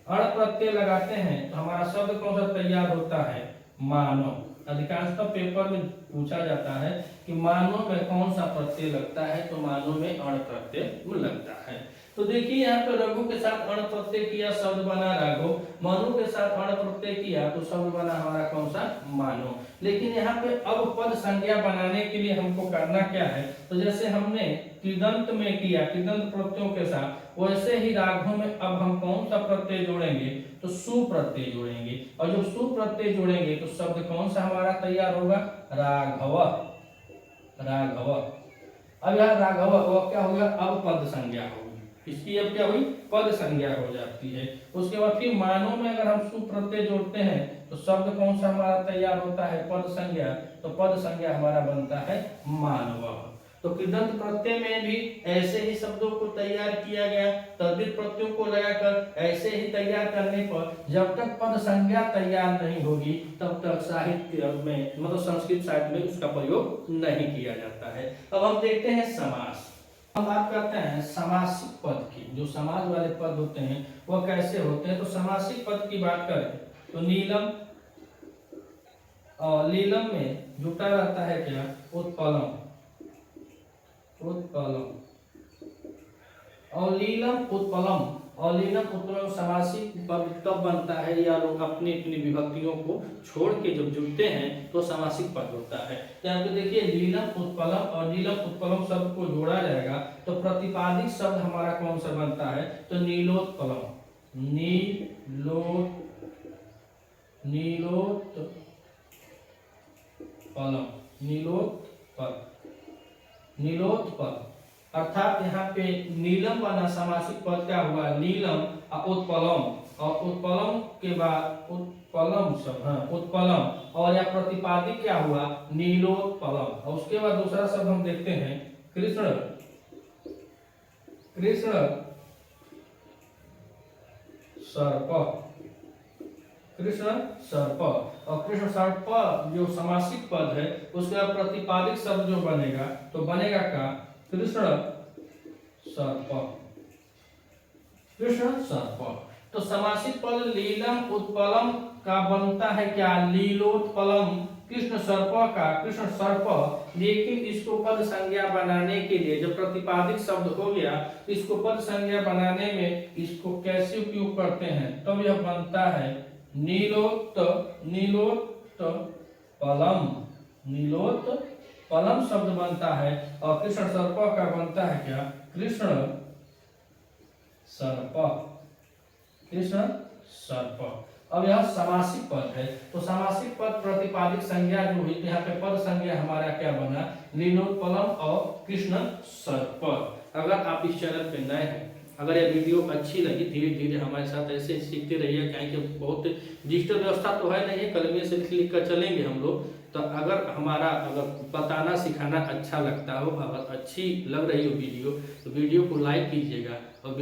A: अण प्रत्यय लगाते हैं तो हमारा शब्द कौन सा तैयार होता है? मानव। अधिकांशतः पेपर में पूछा जाता है कि मानव में कौन सा प्रत्यय लगता है, तो मानव में अण प्रत्यय लगता है। तो देखिए यहाँ पे रघु के साथ अण प्रत्यय किया, शब्द बना राघव। मनु के साथ अण प्रत्यय किया तो शब्द बना हमारा कौन सा? मानव। लेकिन यहाँ पे अब पद संज्ञा बनाने के लिए हमको करना क्या है? तो जैसे हमने कृदंत में किया, कृदंत प्रत्ययों के साथ, वैसे ही राघव में अब हम कौन सा प्रत्यय जोड़ेंगे? तो सु प्रत्यय जोड़ेंगे। और जब सु प्रत्यय जोड़ेंगे तो शब्द कौन सा हमारा तैयार होगा? राघव। राघव। अब यह राघव वह क्या होगा? अब पद संज्ञा होगी। इसकी अब क्या हुई? पद संज्ञा हो जाती है। उसके बाद फिर मानव में अगर हम सु प्रत्यय जोड़ते हैं तो शब्द कौन सा हमारा तैयार होता है? पद संज्ञा। तो पद संज्ञा हमारा बनता है मानव। तो कृदंत प्रत्यय में भी ऐसे ही शब्दों को तैयार किया गया, तद्धित प्रत्ययों को लगाकर ऐसे ही तैयार करने पर जब तक पद संज्ञा तैयार नहीं होगी तब तक साहित्य में, मतलब संस्कृत साहित्य में उसका प्रयोग नहीं किया जाता है। अब हम देखते हैं समास। हम बात करते हैं समासिक पद की। जो समाज वाले पद होते हैं वह कैसे होते हैं? तो समासिक पद की बात करें तो नीलम, और लीलम में जुटा रहता है क्या? उत्पलम। उत्पलम। और लीलम उत्पलम, और लीलम उत्पलम समासिक पद तब बनता है या लोग अपनी अपनी विभक्तियों को छोड़ के जब जुड़ते हैं तो समासिक पद होता है। तो यहाँ पे देखिए लीलम उत्पलम और नीलम उत्पलम शब्द को जोड़ा जाएगा तो प्रतिपादिक शब्द हमारा कौन सा बनता है? तो नीलोत्पलम। नीलोत्पलम। नीलोत्पल। अर्थात यहाँ पे नीलम बना समासिक पद क्या हुआ? नीलम और उत्पलम, और उत्पलम के बाद उत्पलम शब्द, हाँ उत्पलम, और यह प्रतिपादिक क्या हुआ? नीलोत्पलम। और उसके बाद दूसरा शब्द हम देखते हैं कृष्ण। कृष्ण सर्प। कृष्ण सर्प। और कृष्ण सर्प जो समासिक पद है उसके बाद प्रतिपादिक शब्द जो बनेगा तो बनेगा का? कृष्ण सर्प। कृष्ण सर्प। तो समासिक पद लीलम उत्पलम का बनता है क्या? लीलोत्पलम। कृष्ण सर्प का कृष्ण सर्प। लेकिन इसको पद संज्ञा बनाने के लिए जब प्रतिपादिक शब्द हो गया, इसको पद संज्ञा बनाने में इसको कैसे उपयोग करते हैं? तब यह बनता है नीलोत्पलम। नीलोत्पलम शब्द बनता है। और कृष्ण सर्प का बनता है क्या? कृष्ण सर्प। कृष्ण सर्प। अब यह समासिक पद है। तो समासिक पद प्रतिपादिक संज्ञा जो हुई, यहाँ पे पद संज्ञा हमारा क्या बना? नीलोत्पलम और कृष्ण सर्प। अगर आप इस चैनल पे नए हैं अगर यह वीडियो अच्छी लगी, धीरे धीरे हमारे साथ ऐसे सीखते रहिए, कि बहुत डिजिटल व्यवस्था तो है नहीं है, कलमे से लिख कर चलेंगे हम लोग। तो अगर बताना सिखाना अच्छा लगता हो, अगर अच्छी लग रही हो वीडियो, तो वीडियो को लाइक कीजिएगा और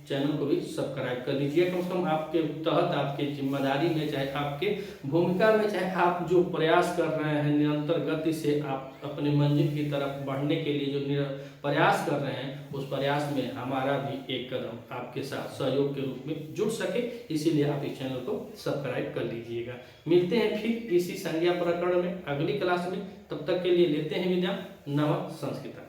A: चैनल को भी सब्सक्राइब कर लीजिए। कम से कम आपके तहत, आपके जिम्मेदारी में, चाहे आपके भूमिका में, चाहे आप जो प्रयास कर रहे हैं निरंतर गति से आप अपने मंजिल की तरफ बढ़ने के लिए जो प्रयास कर रहे हैं, उस प्रयास में हमारा भी एक कदम आपके साथ सहयोग के रूप में जुड़ सके, इसीलिए आप इस चैनल को सब्सक्राइब कर लीजिएगा। मिलते हैं फिर इसी संज्ञा प्रकरण में अगली क्लास में, तब तक के लिए लेते हैं विदा। नमः संस्कृता।